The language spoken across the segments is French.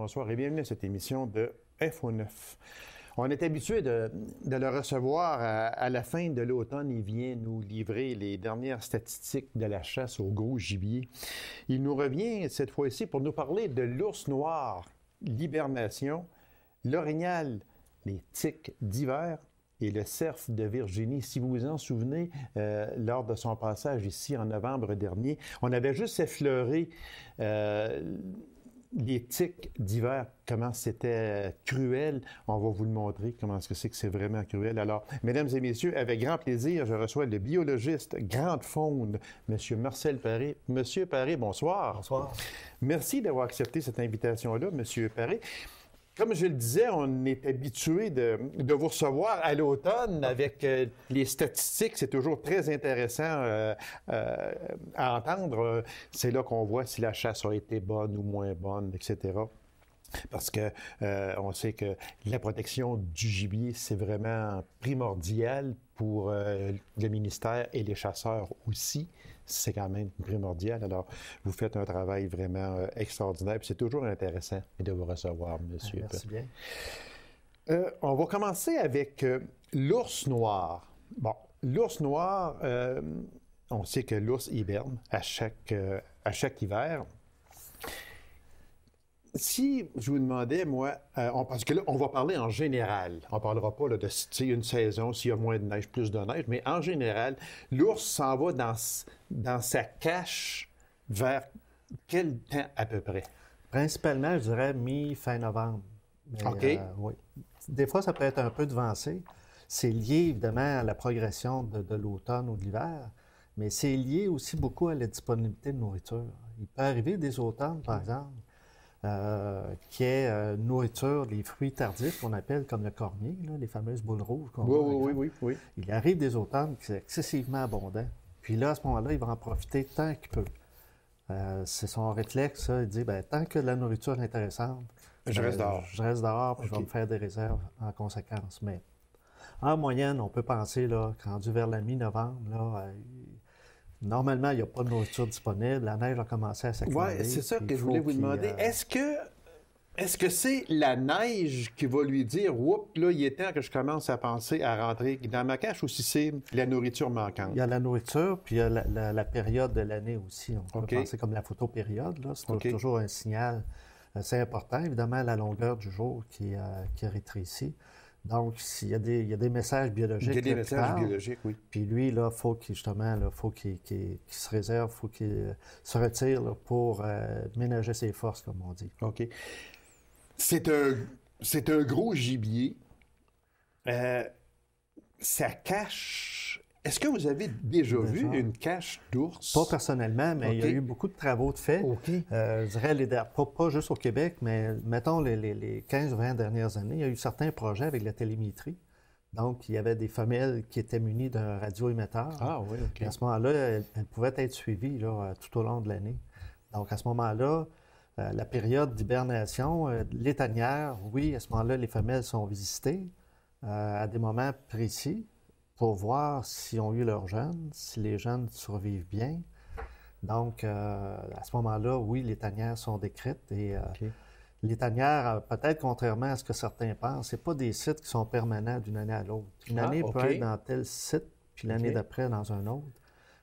bonsoir et bienvenue à cette émission de Info 9. On est habitué de le recevoir à la fin de l'automne. Il vient nous livrer les dernières statistiques de la chasse au gros gibier. Il nous revient cette fois-ci pour nous parler de l'ours noir, l'hibernation, l'orignal, les tiques d'hiver et le cerf de Virginie. Si vous vous en souvenez, lors de son passage ici en novembre dernier, on avait juste effleuré les tiques d'hiver, comment c'était cruel. On va vous le montrer, comment c'est que c'est vraiment cruel. Alors, mesdames et messieurs, avec grand plaisir, je reçois le biologiste grande faune, M. Marcel Paré. Monsieur Paré, bonsoir. Bonsoir. Merci d'avoir accepté cette invitation-là, M. Paré. Comme je le disais, on est habitué de vous recevoir à l'automne avec les statistiques. C'est toujours très intéressant à entendre. C'est là qu'on voit si la chasse a été bonne ou moins bonne, etc. Parce que on sait que la protection du gibier, c'est vraiment primordial pour le ministère et les chasseurs aussi. C'est quand même primordial. Alors, vous faites un travail vraiment extraordinaire. Puis c'est toujours intéressant de vous recevoir, monsieur. Merci bien. On va commencer avec l'ours noir. Bon, l'ours noir, on sait que l'ours hiberne à chaque hiver. Si je vous demandais, moi, parce que là, on va parler en général. On ne parlera pas là, de une saison, s'il y a moins de neige, plus de neige, mais en général, l'ours s'en va dans sa cache vers quel temps à peu près? Principalement, je dirais mi-fin novembre. Mais, OK. Oui. Des fois, ça peut être un peu devancé. C'est lié, évidemment, à la progression de l'automne ou de l'hiver, mais c'est lié aussi beaucoup à la disponibilité de nourriture. Il peut arriver des automnes, par exemple, qui est nourriture, les fruits tardifs qu'on appelle comme le cormier, là, les fameuses boules rouges qu'on voit. Oui. Il arrive des automnes qui sont excessivement abondants. Puis là, à ce moment-là, il va en profiter tant qu'il peut. C'est son réflexe, ça. Il dit, tant que la nourriture est intéressante, je reste dehors. Je reste dehors, puis je vais me faire des réserves en conséquence. Mais en moyenne, on peut penser, là, rendu vers la mi-novembre, là, normalement, il n'y a pas de nourriture disponible. La neige a commencé à s'accumuler. Oui, c'est ça que je voulais vous demander. Est-ce que c'est la neige qui va lui dire « Oups, là, il est temps que je commence à penser à rentrer dans ma cache » ou si c'est la nourriture manquante? Il y a la nourriture, puis il y a la période de l'année aussi. On peut penser comme la photopériode, là. C'est toujours un signal assez important. Évidemment, la longueur du jour qui rétrécit. Donc, il y a des messages biologiques. Il y a des messages biologiques, oui. Puis lui, là, faut qu'il se réserve, faut qu'il se retire là, pour ménager ses forces, comme on dit. OK. C'est un gros gibier. Ça cache... Est-ce que vous avez déjà vu une cache d'ours? Pas personnellement, mais il y a eu beaucoup de travaux de fait. Je dirais, pas juste au Québec, mais mettons les 15 ou 20 dernières années, il y a eu certains projets avec la télémétrie. Donc, il y avait des femelles qui étaient munies d'un radioémetteur. Ah oui, OK. Et à ce moment-là, elles pouvaient être suivies là, tout au long de l'année. Donc, à ce moment-là, la période d'hibernation, les tanières, oui, à ce moment-là, les femelles sont visitées à des moments précis pour voir s'ils ont eu leurs jeunes, si les jeunes survivent bien. Donc, à ce moment-là, oui, les tanières sont décrites et les tanières, peut-être contrairement à ce que certains pensent, c'est pas des sites qui sont permanents d'une année à l'autre. Une année peut être dans tel site, puis l'année d'après dans un autre.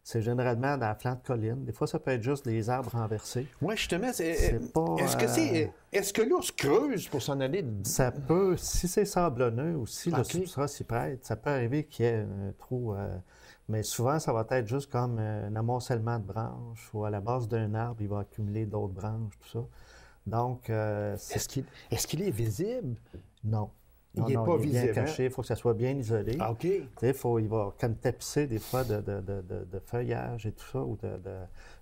C'est généralement dans la flanc de colline. Des fois, ça peut être juste des arbres renversés. Oui, justement, est-ce que l'ours creuse pour s'en aller? Ça peut, si c'est sablonneux ou si le substrat s'y prête, ça peut arriver qu'il y ait un trou. Mais souvent, ça va être juste comme un amoncellement de branches ou à la base d'un arbre, il va accumuler d'autres branches, tout ça. Donc, est-ce qu'il est visible? Non. Il n'est pas visible. Bien caché, il faut que ça soit bien isolé. Ah, OK. Il va comme tapisser des fois de feuillage et tout ça, ou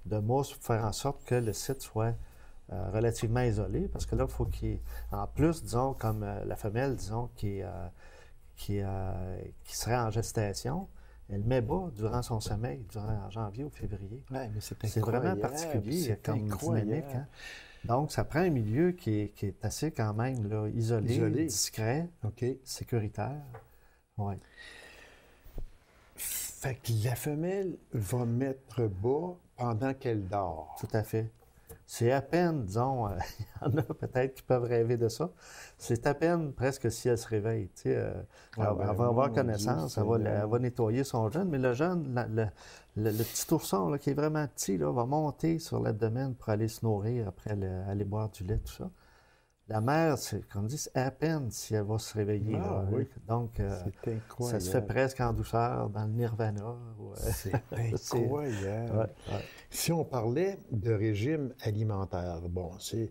de mousse pour faire en sorte que le site soit relativement isolé. Parce que là, il faut en plus, disons, comme la femelle, disons, qui serait en gestation, elle met bas durant son sommeil, durant janvier ou février. Ouais, mais c'est vraiment particulier comme dynamique. Hein? Donc, ça prend un milieu qui est assez quand même là, isolé, discret, sécuritaire. Ouais. Fait que la femelle va mettre bas pendant qu'elle dort. Tout à fait. c'est à peine, disons, il y en a peut-être qui peuvent rêver de ça, c'est à peine presque si elle se réveille. Tu sais, elle va avoir connaissance, elle va nettoyer son jeune, mais le jeune, le petit ourson là, qui est vraiment petit, là, va monter sur l'abdomen pour aller se nourrir, après aller boire du lait, tout ça. La mère, comme dit, c'est à peine si elle va se réveiller. Ah, Là, oui. Donc, C'est incroyable. ça se fait presque en douceur, dans le nirvana. C'est incroyable. Ouais. Si on parlait de régime alimentaire, bon, c'est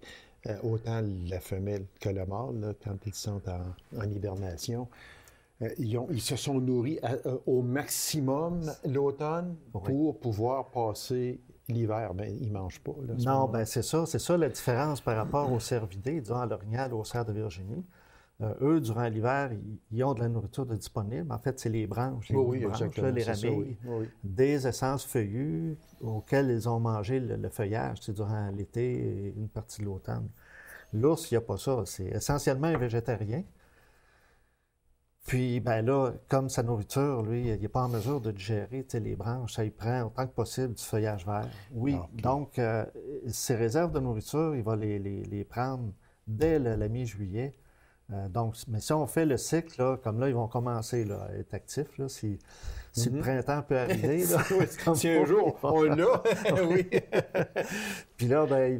autant la femelle que le mâle, là, quand ils sont en hibernation, ils se sont nourris au maximum l'automne pour pouvoir passer l'hiver. Ben, ils ne mangent pas. Là, non, ben c'est ça la différence par rapport aux cervidés, disons à l'orignal, aux cerfs de Virginie. Eux, durant l'hiver, ils ont de la nourriture disponible. En fait, c'est les branches, les branches, là, les ramilles, des essences feuillues auxquelles ils ont mangé le feuillage durant l'été et une partie de l'automne. L'ours, il n'y a pas ça. C'est essentiellement un végétarien. Puis, ben là, comme sa nourriture, lui, il n'est pas en mesure de digérer les branches. Ça, il prend autant que possible du feuillage vert. Oui, donc, ses réserves de nourriture, il va les prendre dès la mi-juillet. Donc, mais si on fait le cycle, là, comme là, ils vont commencer là, à être actifs, là, si le printemps peut arriver. Là, si un jour on l'a, oui. Puis là, ben,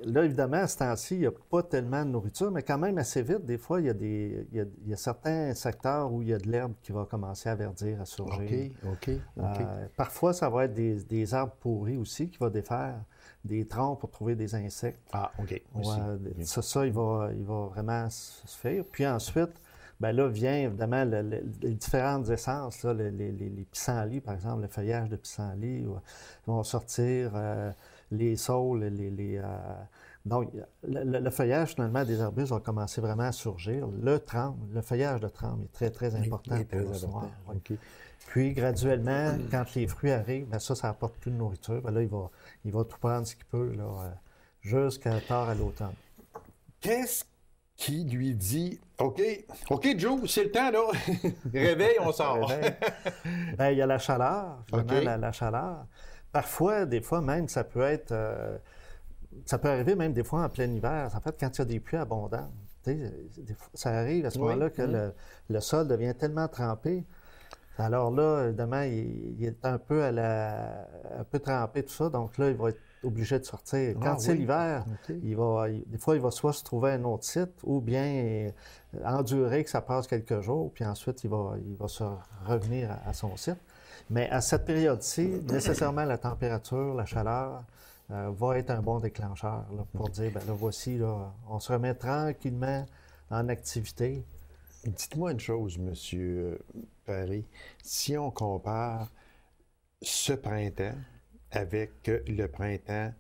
là, évidemment, à ce temps-ci, il n'y a pas tellement de nourriture, mais quand même assez vite, des fois, il y a certains secteurs où il y a de l'herbe qui va commencer à verdir, à surgir. OK. Parfois, ça va être des arbres pourris aussi qui vont défaire des troncs pour trouver des insectes. Ah, OK. Ça, il va vraiment se faire. Puis ensuite, ben là vient évidemment les différentes essences, là, les pissenlits, par exemple, le feuillage de pissenlit, vont sortir, les saules, donc, le feuillage, finalement, des arbustes va commencer vraiment à surgir. Le feuillage de tremble est très, très important pour le soir. OK. Puis, graduellement, quand les fruits arrivent, bien, ça apporte plus de nourriture. Bien là, il va tout prendre ce qu'il peut, là, jusqu'à tard à l'automne. Qu'est-ce qui lui dit « OK, Joe, c'est le temps, là. Réveille, on sort. » Bien, il y a la chaleur, vraiment, la chaleur. Parfois, des fois, même, ça peut être... ça peut arriver même des fois en plein hiver. En fait, quand il y a des pluies abondantes, ça arrive à ce moment-là que le sol devient tellement trempé. Alors là, évidemment, il est un peu un peu trempé, tout ça. Donc là, il va être obligé de sortir. Quand c'est l'hiver, des fois, il va soit se trouver un autre site ou bien endurer que ça passe quelques jours, puis ensuite, il va se revenir à son site. Mais à cette période-ci, nécessairement, la température, la chaleur va être un bon déclencheur là, pour dire, bien là, voici, là, on se remet tranquillement en activité. Dites-moi une chose, M. Paré. Si on compare ce printemps avec le printemps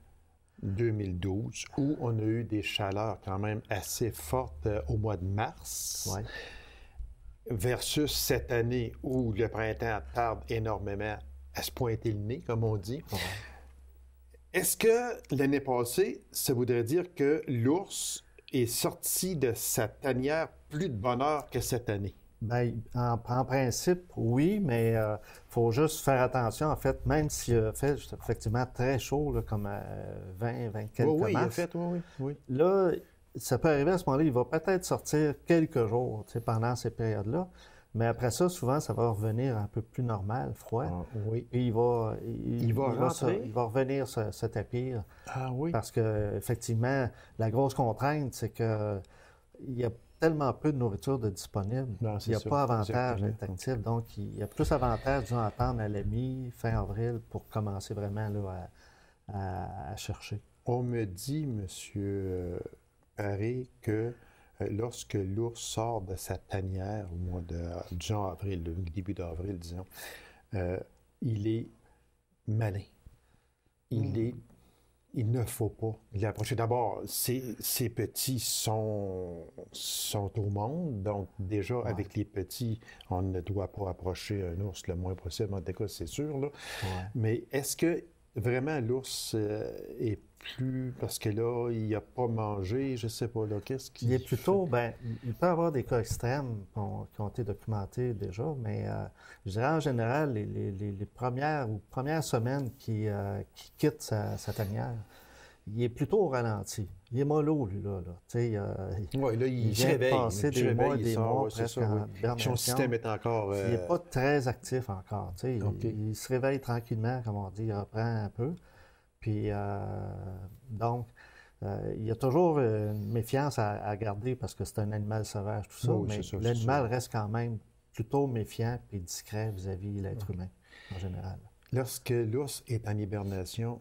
2012, où on a eu des chaleurs quand même assez fortes au mois de mars, versus cette année où le printemps tarde énormément à se pointer le nez, comme on dit, est-ce que l'année passée, ça voudrait dire que l'ours est sorti de sa tanière plus de bonne heure que cette année? Bien, en principe, oui, mais il faut juste faire attention. En fait, même s'il fait effectivement très chaud, là, comme à 20, 20 quelques mars. Oui, il a fait, oui. Là, ça peut arriver à ce moment-là, il va peut-être sortir quelques jours pendant ces périodes-là. Mais après ça, souvent, ça va revenir un peu plus normal, froid. Oui. Et il va revenir se tapir. Ah oui. Parce que effectivement, la grosse contrainte, c'est que il y a tellement peu de nourriture disponible. Il n'y a pas avantage d'être actif. Donc, il y a plus avantage d'attendre à la fin avril pour commencer vraiment là, à chercher. On me dit, M. Paré, que lorsque l'ours sort de sa tanière au mois de disons avril, le début d'avril, disons, il est malin. Il ne faut pas l'approcher. D'abord, ces petits sont au monde, donc déjà, avec les petits, on ne doit pas approcher un ours le moins possible, en tout cas, c'est sûr. Là. Mais est-ce que vraiment l'ours est plus... Parce que là, il n'a pas mangé, je ne sais pas, là, qu'est-ce qu'il... Il est plutôt... Bien, il peut y avoir des cas extrêmes qui ont été documentés déjà, mais je dirais en général, les premières semaines qu'il quitte sa tanière, il est plutôt au ralenti. Il est mollo, lui, là. Tu sais, Oui, là, il se vient de réveille. passer Il se des mois réveille, et des il sort, mois ouais, c'est presque ça, en oui. Son hibernation. système est encore... Il n'est pas très actif encore. Tu sais. OK. Il se réveille tranquillement, comme on dit, il reprend un peu. Puis, donc, il y a toujours une méfiance à garder parce que c'est un animal sauvage, tout ça, Oui, mais c'est ça, c'est l'animal ça. reste quand même plutôt méfiant et discret vis-à-vis de l'être humain, en général. Lorsque l'ours est en hibernation,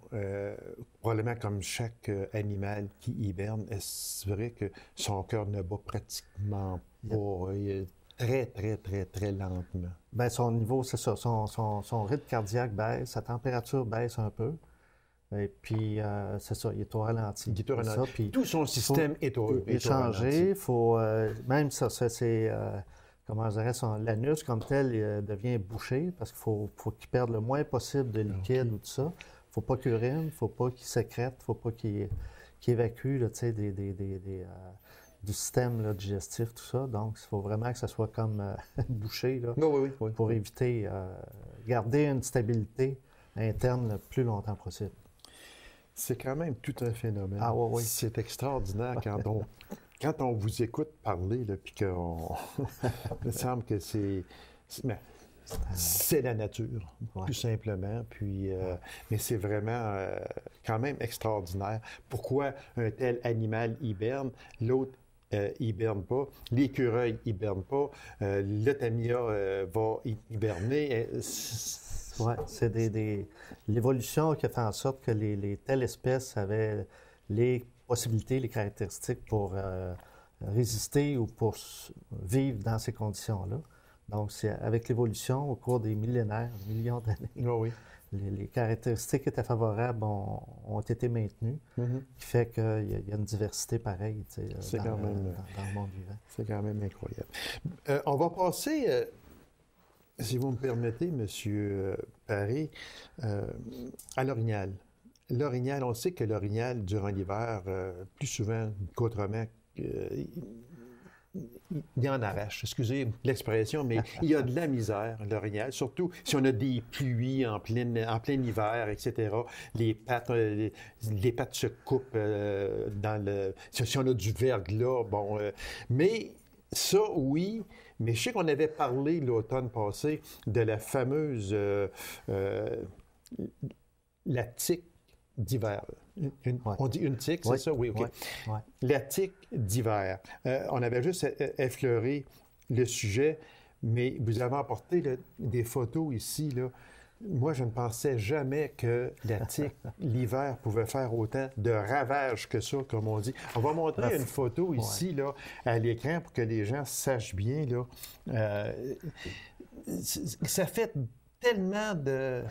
probablement comme chaque animal qui hiberne, est-ce vrai que son cœur ne bat pratiquement pas? Il est très, très, très, très lentement. Bien, son niveau, c'est ça, son rythme cardiaque baisse, sa température baisse un peu. Et puis, c'est ça, il est au ralenti. Il est au C'est ralenti. ça, puis Tout son système est au ralenti. échanger, il faut, même ça c'est, comment je dirais, l'anus comme tel devient bouché parce qu'il faut qu'il perde le moins possible de liquide ou tout ça. Il ne faut pas qu'il urine, il ne faut pas qu'il sécrète, il ne faut pas qu'il évacue là, tu sais, du système là, digestif, tout ça. Donc, il faut vraiment que ça soit comme bouché là, Oui, oui, oui. pour éviter, garder une stabilité interne le plus longtemps possible. C'est quand même tout un phénomène. Ah oui, oui. C'est extraordinaire quand on vous écoute parler, là, puis qu'on... Il me semble que c'est la nature, Ouais. tout simplement. Puis, mais c'est vraiment quand même extraordinaire. Pourquoi un tel animal hiberne, l'autre hiberne pas, l'écureuil hiberne pas, le tamia va hiberner. Oui, c'est l'évolution qui a fait en sorte que les telles espèces avaient les possibilités, les caractéristiques pour résister ou pour vivre dans ces conditions-là. Donc, c'est avec l'évolution au cours des millénaires, millions d'années, Oui, les caractéristiques qui étaient favorables ont été maintenues, qui fait qu'il y a une diversité pareille tu sais, dans le monde vivant. C'est quand même incroyable. On va passer... si vous me permettez, M. Paré, à l'orignal. L'orignal, on sait que l'orignal, durant l'hiver, plus souvent qu'autrement, il en arrache. Excusez l'expression, mais il y a de la misère, l'orignal, surtout si on a des pluies en plein hiver, etc. Les pattes se coupent si on a du verglas, bon. Mais ça, oui. Mais je sais qu'on avait parlé l'automne passé de la fameuse la tique d'hiver. On dit une tique, c'est ça? Oui, OK. Ouais. La tique d'hiver. On avait juste effleuré le sujet, mais vous avez apporté des photos ici, là. Moi, je ne pensais jamais que la tique, l'hiver, pouvait faire autant de ravages que ça, comme on dit. On va montrer une photo ici, là, à l'écran, pour que les gens sachent bien, là. Ça fait tellement de...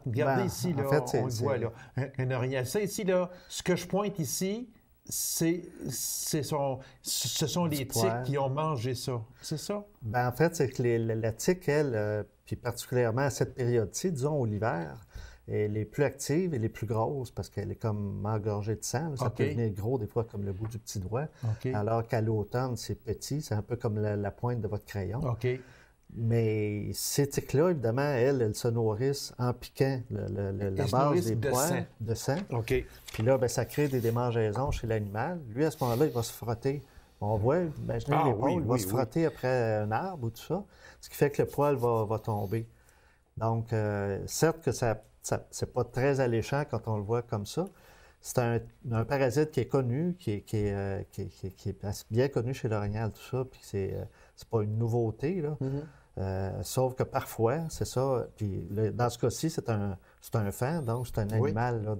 regardez ici, là, en fait, on le voit, là. Un orignal. Ça, ici, là, ce que je pointe ici, ce sont les tiques qui ont mangé ça. C'est ça? Bien, en fait, c'est que la tique, elle, puis particulièrement à cette période-ci, disons au l'hiver, elle est plus active, elle est plus grosse parce qu'elle est comme engorgée de sang. Ça peut devenir gros des fois comme le bout du petit doigt. Alors qu'à l'automne, c'est petit, c'est un peu comme la pointe de votre crayon. Mais ces tiques-là, évidemment, elles se nourrissent en piquant la base des poils de sang. Puis là, bien, ça crée des démangeaisons chez l'animal. Lui, à ce moment-là, il va se frotter. On voit, imaginez l'épaule, il va se frotter après un arbre ou tout ça, ce qui fait que le poil va tomber. Donc, certes que c'est pas très alléchant quand on le voit comme ça. C'est un parasite qui est connu, qui est bien connu chez l'orignal, tout ça, puis c'est pas une nouveauté, là. Sauf que parfois, c'est ça, puis dans ce cas-ci, c'est un faon, donc c'est un animal là,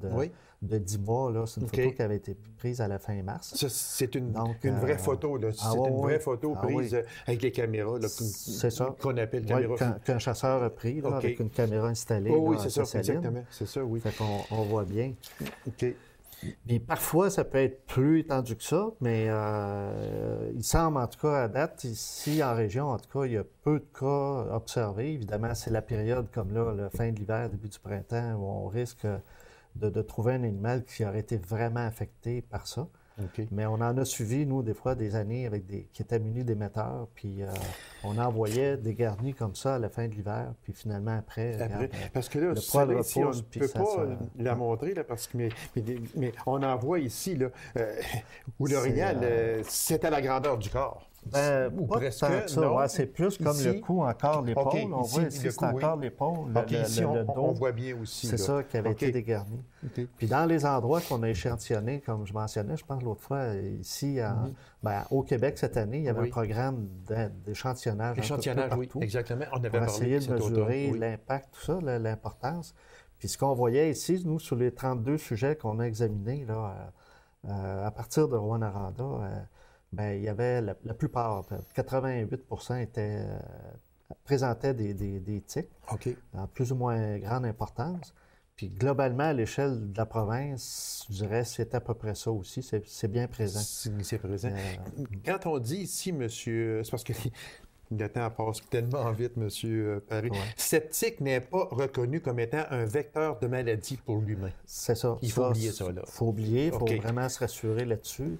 de 10 mois. Là. C'est une photo qui avait été prise à la fin mars. Ça, c'est une vraie photo. Là. C'est une vraie photo prise avec les caméras. C'est ça. Qu'on appelle caméra. Qu'un chasseur a pris là, avec une caméra installée. Oui, c'est ça, exactement. C'est ça, oui. Fait qu'on voit bien. OK. Puis parfois, ça peut être plus étendu que ça, mais il semble, en tout cas, à date, ici en région, en tout cas, il y a peu de cas observés. Évidemment, c'est la période comme là, la fin de l'hiver, début du printemps, où on risque de trouver un animal qui aurait été vraiment affecté par ça. OK. Mais on en a suivi, nous, des fois, des années qui étaient munis d'émetteurs, puis on envoyait des garnis comme ça à la fin de l'hiver, puis finalement, après, regarde, parce que là, le poil celle-là, ici, on repousse, ne puis peut ça, pas la montrer, là, parce que, mais on en voit ici, là, où l'orignal, c'est à la grandeur du corps. Ou pas presque, tant que ça. Ouais, c'est plus comme ici, le cou, encore l'épaule. Okay, on voit ici, c'est encore l'épaule. Ici, le dos, on voit bien aussi. C'est ça qui avait été dégarni. Puis dans les endroits qu'on a échantillonnés, comme je mentionnais, je pense l'autre fois, ici, au Québec cette année, il y avait un programme d'échantillonnage. Échantillonnage, oui, exactement. On avait pour essayer de mesurer l'impact, tout ça, l'importance. Puis ce qu'on voyait ici, nous, sur les 32 sujets qu'on a examinés, là, à partir de Rouyn-Noranda, il y avait la plupart, 88 présentaient des tiques, en plus ou moins grande importance. Puis globalement, à l'échelle de la province, je dirais c'est à peu près ça aussi, c'est bien présent. C'est présent. Quand on dit ici, monsieur, c'est parce que le temps passe tellement vite, monsieur Paré, cette tique n'est pas reconnue comme étant un vecteur de maladie pour l'humain. C'est ça. Il faut oublier ça, là. Il faut oublier, il faut vraiment se rassurer là-dessus.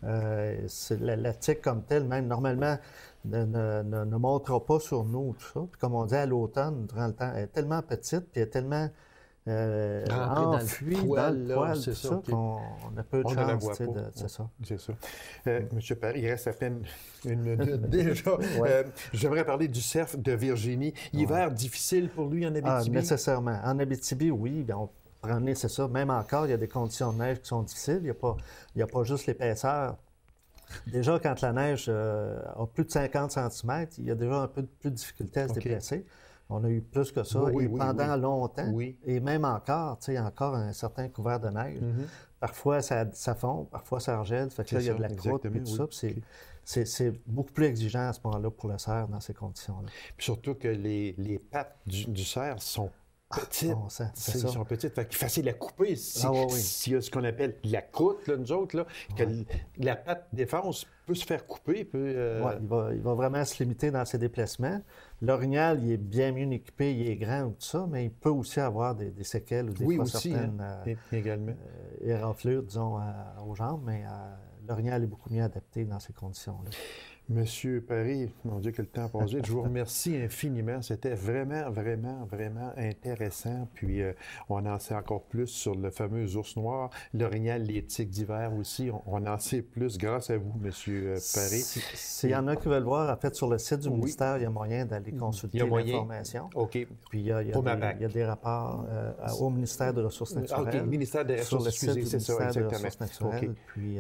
La tique comme telle, même normalement, ne montrera pas sur nous, tout ça. Puis comme on dit à l'automne, durant le temps, elle est tellement petite, puis elle est tellement enfuie dans le poil, tout ça, qu'on a peu de chance, c'est ça. C'est ça. Monsieur Paré, il reste à peine une minute déjà. J'aimerais parler du cerf de Virginie. Hiver difficile pour lui en Abitibi? Nécessairement. En Abitibi, oui. C'est ça. Même encore, il y a des conditions de neige qui sont difficiles. Il n'y a pas juste l'épaisseur. Déjà, quand la neige a plus de 50 cm, il y a déjà un peu plus de difficulté à se déplacer. On a eu plus que ça. Pendant longtemps, et même encore, il y a encore un certain couvert de neige. Parfois, ça fond, parfois, ça regèle. Fait que là, il y a de la croûte et tout ça. C'est beaucoup plus exigeant à ce moment-là pour le cerf dans ces conditions-là. Puis surtout que les pattes du cerf sont petites. Ils sont petites. Fait qu'il est facile à couper. S'il y a ce qu'on appelle la croûte, là, nous autres, là, que la patte défense peut se faire couper. Il va vraiment se limiter dans ses déplacements. L'orignal, il est bien mieux équipé, il est grand, tout ça, mais il peut aussi avoir des séquelles ou des fois certaines éraflures, disons, aux jambes, mais l'orignal est beaucoup mieux adapté dans ces conditions-là. Monsieur Paré, mon Dieu, que le temps a passé. Je vous remercie infiniment. C'était vraiment, vraiment, vraiment intéressant. Puis, on en sait encore plus sur le fameux ours noir, l'orignal, les tiques d'hiver aussi. On en sait plus grâce à vous, Monsieur Paré. S'il y en a qui veulent voir, en fait, sur le site du ministère, il y a moyen d'aller consulter l'information. OK. Puis, il y a des rapports au ministère des Ressources naturelles. OK, ministère des Ressources, excusez, c'est ça, exactement. Puis,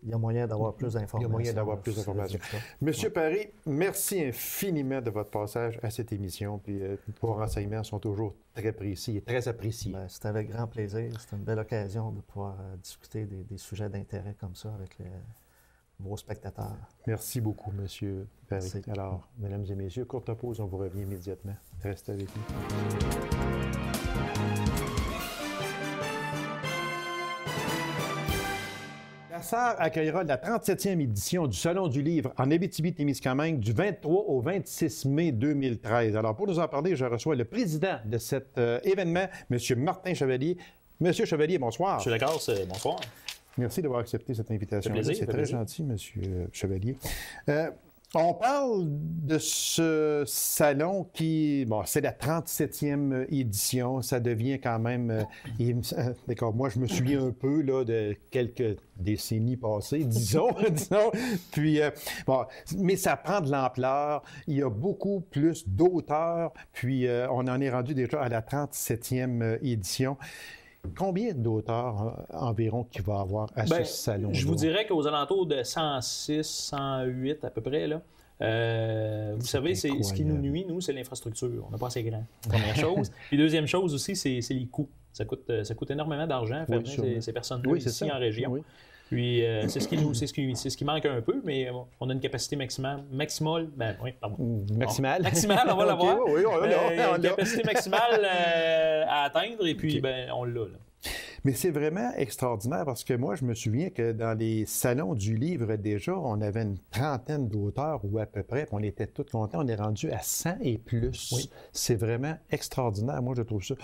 il y a moyen d'avoir plus d'informations. Il y a moyen d'avoir plus d'informations. Monsieur Paré, merci infiniment de votre passage à cette émission. Puis vos renseignements sont toujours très précis et très appréciés. C'est avec grand plaisir. C'est une belle occasion de pouvoir discuter des sujets d'intérêt comme ça avec vos spectateurs. Merci beaucoup, Monsieur Paré. Alors, mesdames et messieurs, courte pause, on vous revient immédiatement. Restez avec nous. La SAR accueillera la 37e édition du Salon du livre en Abitibi-Témiscamingue du 23 au 26 mai 2013. Alors, pour nous en parler, je reçois le président de cet événement, M. Martin Chevalier. Monsieur Chevalier, bonsoir. Monsieur Lacasse, bonsoir. Merci d'avoir accepté cette invitation. C'est très gentil, Monsieur Chevalier. On parle de ce salon qui, c'est la 37e édition. Ça devient quand même, d'accord, moi je me souviens un peu là, de quelques décennies passées, disons. Puis, mais ça prend de l'ampleur. Il y a beaucoup plus d'auteurs. Puis, on en est rendu déjà à la 37e édition. Combien d'auteurs environ qu'il va y avoir à ce salon? Je vous dirais qu'aux alentours de 106, 108 à peu près, là. Vous savez, ce qui nous nuit, nous, c'est l'infrastructure. On n'a pas assez grand, première chose. Puis deuxième chose aussi, c'est les coûts. Ça coûte énormément d'argent faire venir ces personnes-là ici en région. Oui. Puis c'est ce qui manque un peu, mais on a une capacité maximale. Maximale, on va l'avoir. Oui, une capacité maximale à atteindre, et puis on l'a. Mais c'est vraiment extraordinaire parce que moi, je me souviens que dans les salons du livre, déjà, on avait une trentaine d'auteurs ou à peu près, puis on était tous contents. On est rendu à 100 et plus. Oui. C'est vraiment extraordinaire. Moi, je trouve ça.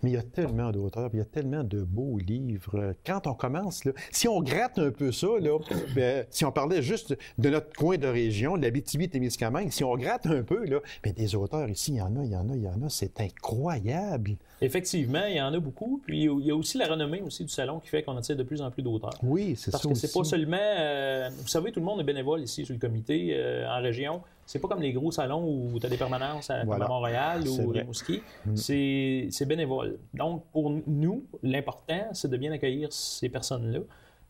Mais il y a tellement d'auteurs, puis il y a tellement de beaux livres. Quand on commence, là, si on gratte un peu ça, là, si on parlait juste de notre coin de région, de l'Abitibi-Témiscamingue, si on gratte un peu, là, bien, des auteurs ici, il y en a, c'est incroyable. Effectivement, il y en a beaucoup. Puis il y a aussi la renommée aussi du salon qui fait qu'on attire de plus en plus d'auteurs. Oui, c'est ça. Parce que c'est pas seulement... vous savez, tout le monde est bénévole ici sur le comité, en région. C'est pas comme les gros salons où tu as des permanences comme à Montréal ou les Rimouski. C'est bénévole. Donc, pour nous, l'important, c'est de bien accueillir ces personnes-là.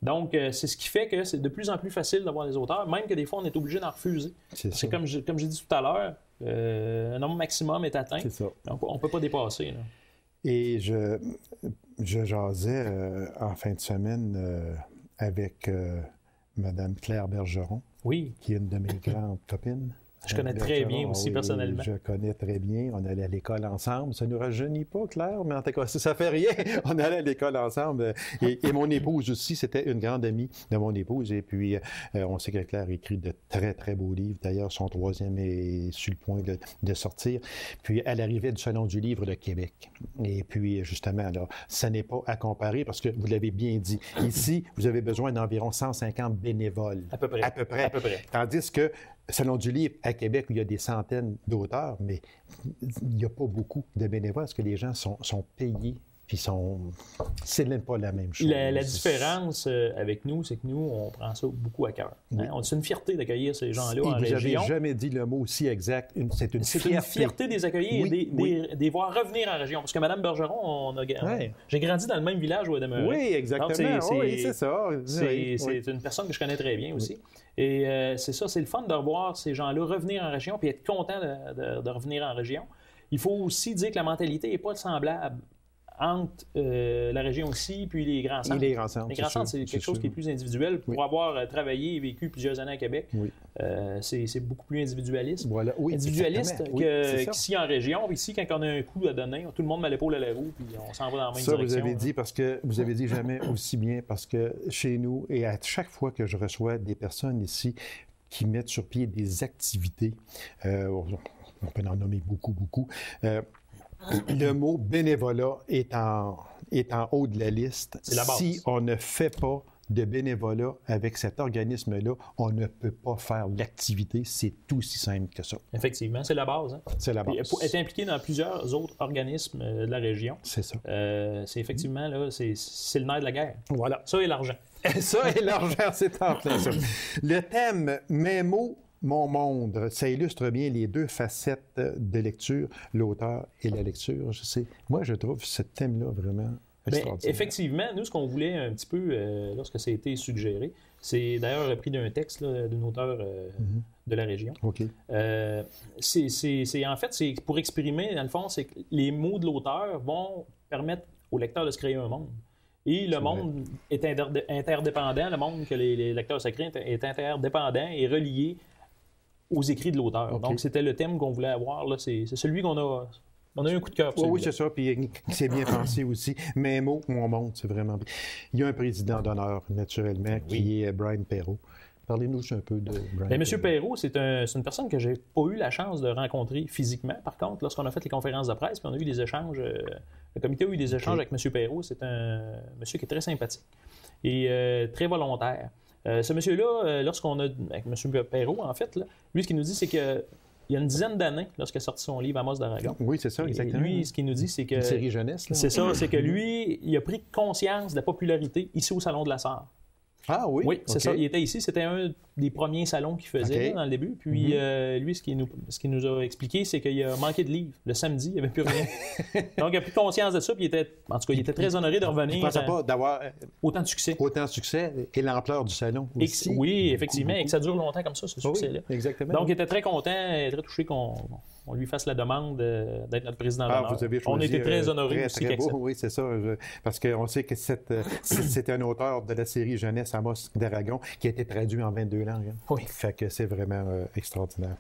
Donc, c'est ce qui fait que c'est de plus en plus facile d'avoir des auteurs, même que des fois, on est obligé d'en refuser. C'est comme j'ai dit tout à l'heure, un nombre maximum est atteint. C'est ça. Donc, on ne peut pas dépasser. Là. Et je jasais en fin de semaine avec Mme Claire Bergeron, qui est une de mes grandes copines. Je connais très bien aussi, personnellement. Je connais très bien. On allait à l'école ensemble. Ça ne nous rajeunit pas, Claire, mais en tout cas, ça fait rien. On allait à l'école ensemble. Et mon épouse aussi, c'était une grande amie de mon épouse. Et puis, on sait que Claire écrit de très, très beaux livres. D'ailleurs, son troisième est sur le point de sortir. Puis, elle arrivait du Salon du livre de Québec. Et puis, justement, là, ça n'est pas à comparer parce que vous l'avez bien dit. Ici, vous avez besoin d'environ 150 bénévoles. À peu près. À peu près. Tandis que Salon du livre à Québec, où il y a des centaines d'auteurs, mais il n'y a pas beaucoup de bénévoles parce que les gens sont payés, puis c'est même pas la même chose. La différence avec nous, c'est que nous, on prend ça beaucoup à cœur. Oui. C'est une fierté d'accueillir ces gens-là en région. Vous n'avez jamais dit le mot aussi exact. C'est une fierté de les accueillir et de les voir revenir en région. Parce que Mme Bergeron, j'ai grandi dans le même village où elle demeurait. Oui, exactement. Donc, c'est ça. C'est une personne que je connais très bien aussi. Et c'est ça, c'est le fun de revoir ces gens-là revenir en région puis être content de revenir en région. Il faut aussi dire que la mentalité n'est pas semblable entre la région aussi puis les grands centres. Les grands centres, c'est quelque chose qui est plus individuel. Pour avoir travaillé et vécu plusieurs années à Québec, c'est beaucoup plus individualiste. Voilà. Oui, individualiste qu'ici en région. Ici, quand on a un coup à donner, tout le monde met l'épaule à la roue puis on s'en va dans la même direction. Ça, vous avez dit parce que vous avez dit jamais aussi bien parce que chez nous, et à chaque fois que je reçois des personnes ici qui mettent sur pied des activités, on peut en nommer beaucoup, le mot bénévolat est en haut de la liste. C'est la base. Si on ne fait pas de bénévolat avec cet organisme-là, on ne peut pas faire l'activité. C'est aussi simple que ça. Effectivement, c'est la base. Hein? C'est la base. Il faut être impliqué dans plusieurs autres organismes de la région. C'est ça. C'est effectivement, là, c'est le nerf de la guerre. Voilà. Ça et l'argent. Ça et l'argent, c'est en plein ça. Le thème « Mes mots, mon monde », ça illustre bien les deux facettes de lecture, l'auteur et la lecture. Moi, je trouve ce thème-là vraiment extraordinaire. Effectivement, nous, ce qu'on voulait un petit peu, lorsque ça a été suggéré, c'est d'ailleurs repris d'un texte d'un auteur de la région. OK. En fait, c'est pour exprimer, dans le fond, c'est que les mots de l'auteur vont permettre au lecteur de se créer un monde. Et le monde est interdépendant, le monde que les lecteurs se créent est interdépendant et relié aux écrits de l'auteur. Okay. Donc, c'était le thème qu'on voulait avoir. Là. C'est celui qu'on a... On a eu un coup de cœur. Oui, c'est ça. Puis c'est bien pensé aussi. Mes mots, mon monde, c'est vraiment bien. Il y a un président d'honneur, naturellement, qui est Brian Perrault. Parlez-nous un peu de Brian Perrault. M. Perrault, c'est une personne que je n'ai pas eu la chance de rencontrer physiquement. Par contre, lorsqu'on a fait les conférences de presse, puis on a eu des échanges, le comité a eu des échanges avec M. Perrault. C'est un monsieur qui est très sympathique et très volontaire. Ce monsieur-là, lorsqu'on a, avec M. Perrault, en fait, là, lui, ce qu'il nous dit, c'est que il y a une dizaine d'années, lorsqu'il a sorti son livre Amos d'Aragon. Oui, c'est ça, exactement. Et lui, ce qu'il nous dit, c'est que... Une série jeunesse, là. C'est ça, c'est que lui, il a pris conscience de la popularité ici au Salon de la Sarre. Ah oui? Oui, c'est ça. Il était ici. C'était un des premiers salons qu'il faisait là, dans le début. Puis lui, ce qu'il nous a expliqué, c'est qu'il a manqué de livres. Le samedi, il n'y avait plus rien. Donc, il a pris conscience de ça. Puis il était très honoré de revenir. Il ne pensait pas d'avoir autant de succès. Autant de succès et l'ampleur du salon aussi. Oui, effectivement. Et que ça dure longtemps comme ça, ce succès-là. Oui, exactement. Donc, il était très content et très touché qu'on lui fasse la demande d'être notre président d'honneur. On était très honorés aussi. Très beau, oui, c'est ça. Parce qu'on sait que c'était un auteur de la série jeunesse Amos d'Aragon, qui a été traduit en 22 langues. Hein. Oui. Fait que c'est vraiment extraordinaire.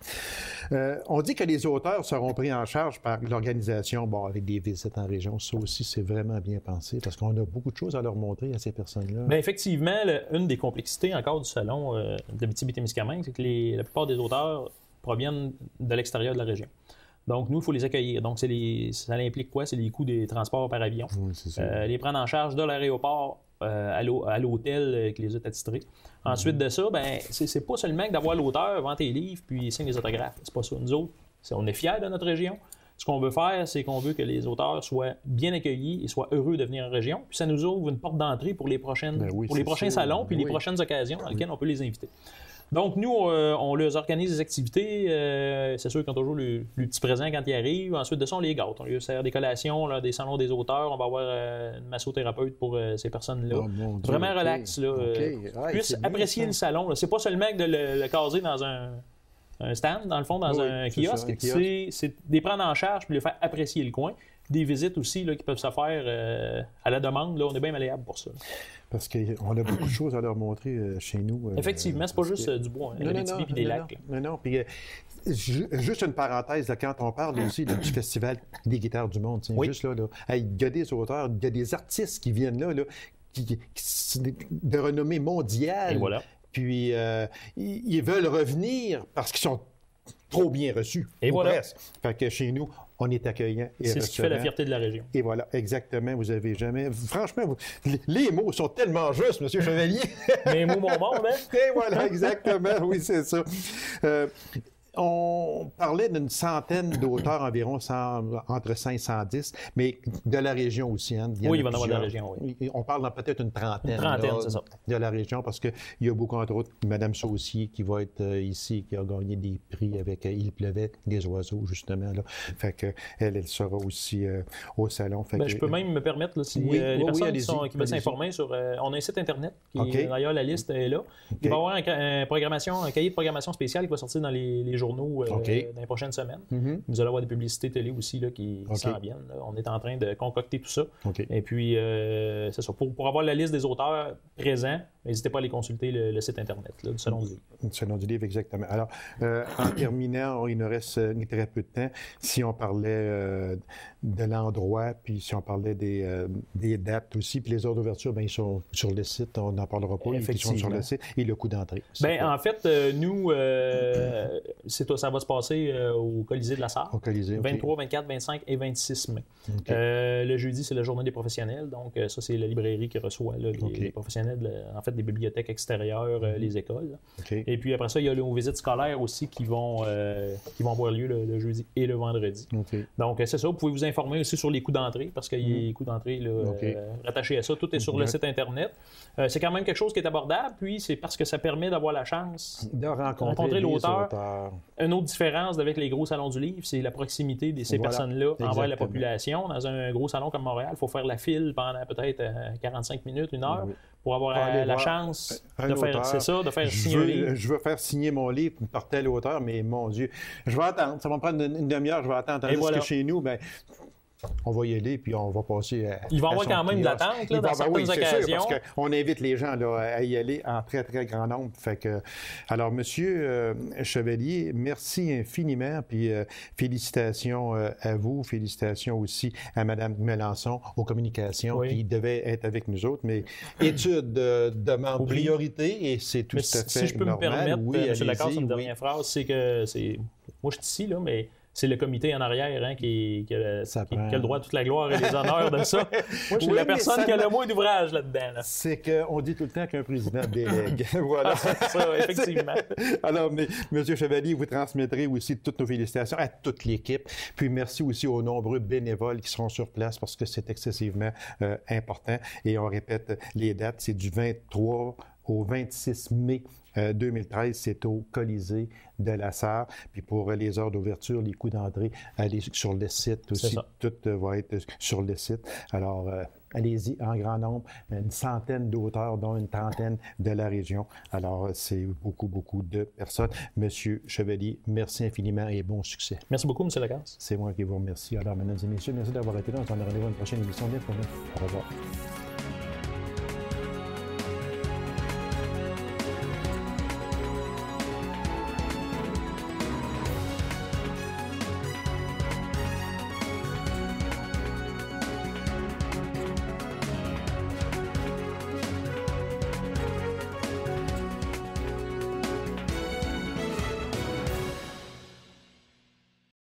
On dit que les auteurs seront pris en charge par l'organisation, bon, avec des visites en région. Ça aussi, c'est vraiment bien pensé, parce qu'on a beaucoup de choses à leur montrer à ces personnes-là. Bien, effectivement, une des complexités encore du salon de Abitibi-Témiscamingue, c'est que la plupart des auteurs proviennent de l'extérieur de la région. Donc, nous, il faut les accueillir. Donc, ça implique quoi? C'est les coûts des transports par avion. Oui, c'est ça. Les prendre en charge de l'aéroport à l'hôtel qui les a attitrés. Ensuite de ça, ben, c'est pas seulement que d'avoir l'auteur, vendre tes livres, puis signe les autographes. C'est pas ça. Nous autres, on est fiers de notre région. Ce qu'on veut faire, c'est qu'on veut que les auteurs soient bien accueillis et soient heureux de venir en région. Puis ça nous ouvre une porte d'entrée pour les prochains salons puis les prochaines occasions dans lesquelles on peut les inviter. Donc, nous, on leur organise des activités. C'est sûr qu'ils ont toujours le petit présent quand ils arrivent. Ensuite de ça, on les gâte. On leur sert des collations, là, des salons des auteurs. On va avoir une massothérapeute pour ces personnes-là. Oh, vraiment relax. Là, puissent apprécier le salon. C'est pas seulement de le caser dans un stand, dans le fond, dans un kiosque. C'est de les prendre en charge puis de les faire apprécier le coin. Des visites aussi là, qui peuvent se faire à la demande. Là, on est bien malléable pour ça. Parce qu'on a beaucoup de choses à leur montrer chez nous. Effectivement, c'est pas juste du bois, hein, l'Abitibi et des lacs. Non. Puis, juste une parenthèse, là, quand on parle aussi du Festival des guitares du monde, juste là, il y a des auteurs, il y a des artistes qui viennent là qui de renommée mondiale. Et voilà. Puis, ils veulent revenir parce qu'ils sont trop bien reçus. Et voilà. Presque. Fait que chez nous, on est accueillant. C'est ce qui fait la fierté de la région. Et voilà, exactement. Vous avez jamais. Franchement, les mots sont tellement justes, M. Chevalier. Mes mots, mon monde, hein? Et voilà, exactement. Oui, c'est ça. On parlait d'une centaine d'auteurs environ, entre 100 et 110, mais de la région aussi. Hein. Oui, il va y en avoir de la région, oui. On parle peut-être une trentaine. C'est ça. De la région, parce qu'il y a beaucoup, entre autres, Mme Saucier qui va être ici, qui a gagné des prix avec Il pleuvait des oiseaux, justement. Là. Fait que elle sera aussi au salon. Fait je peux même me permettre, là, si les personnes qui veulent s'informer sur... on a un site Internet, d'ailleurs, la liste est là. Il va y avoir un cahier de programmation spécial qui va sortir dans les journaux dans les prochaines semaines. Vous allez avoir des publicités télé aussi là, qui s'en viennent. Là. On est en train de concocter tout ça. Et puis, c'est ça. Pour avoir la liste des auteurs présents, n'hésitez pas à aller consulter le site Internet là, du Salon du Livre. Du Salon du Livre, exactement. Alors, en terminant, il nous reste très peu de temps. Si on parlait de l'endroit, puis si on parlait des dates aussi, puis les heures d'ouverture, bien, ils sont sur le site. On n'en parlera pas. Ils sont sur le site. Et le coût d'entrée. En fait, nous, ça va se passer au Colisée de la Sarre. Au Colisée, 23, 24, 25 et 26 mai. Le jeudi, c'est la journée des professionnels. Donc, ça, c'est la librairie qui reçoit là, les professionnels, en fait, des bibliothèques extérieures, les écoles. Et puis, après ça, il y a nos visites scolaires aussi qui vont avoir lieu le jeudi et le vendredi. Donc, c'est ça. Vous pouvez vous informer aussi sur les coûts d'entrée, parce qu'il y a les coûts d'entrée rattachés à ça. Tout est sur le site Internet. C'est quand même quelque chose qui est abordable, puis c'est parce que ça permet d'avoir la chance de rencontrer l'auteur. Une autre différence avec les gros salons du livre, c'est la proximité de ces personnes-là envers la population. Dans un gros salon comme Montréal, il faut faire la file pendant peut-être 45 minutes, 1 heure, pour avoir la chance de faire signer un livre. Je veux faire signer mon livre par tel auteur, mais mon Dieu, je vais attendre. Ça va me prendre une demi-heure, je vais attendre. Tandis que chez nous, on va y aller, puis on va passer à... Il va y avoir quand même de l'attente dans certaines occasions. Sûr, parce qu'on invite les gens là, à y aller en très, très grand nombre. Fait que, alors, Monsieur Chevalier, merci infiniment, puis félicitations à vous, félicitations aussi à Mme Melançon aux communications qui devait être avec nous autres, mais études demandent priorité et c'est tout à fait normal. Si je peux me permettre, M. Lacasse, une dernière phrase, c'est que moi, je suis ici, là, mais... C'est le comité en arrière qui a le droit à toute la gloire et les honneurs de ça. Moi, je suis la personne qui a le moins d'ouvrage là-dedans. Là. C'est qu'on dit tout le temps qu'un président délègue. Voilà. Ça, effectivement. Alors, M. Chevalier, vous transmettrez aussi toutes nos félicitations à toute l'équipe. Puis merci aussi aux nombreux bénévoles qui seront sur place parce que c'est excessivement important. Et on répète les dates, c'est du 23 au 26 mai 2013, c'est au Colisée de la Sarre. Puis pour les heures d'ouverture, les coûts d'entrée, allez sur le site aussi. Tout va être sur le site. Alors, allez-y en grand nombre. Une centaine d'auteurs, dont une trentaine de la région. Alors, c'est beaucoup, beaucoup de personnes. Monsieur Chevalier, merci infiniment et bon succès. Merci beaucoup, M. Lacasse. C'est moi qui vous remercie. Alors, mesdames et messieurs, merci d'avoir été là. On se donne rendez-vous à une prochaine émission. Bien, au revoir.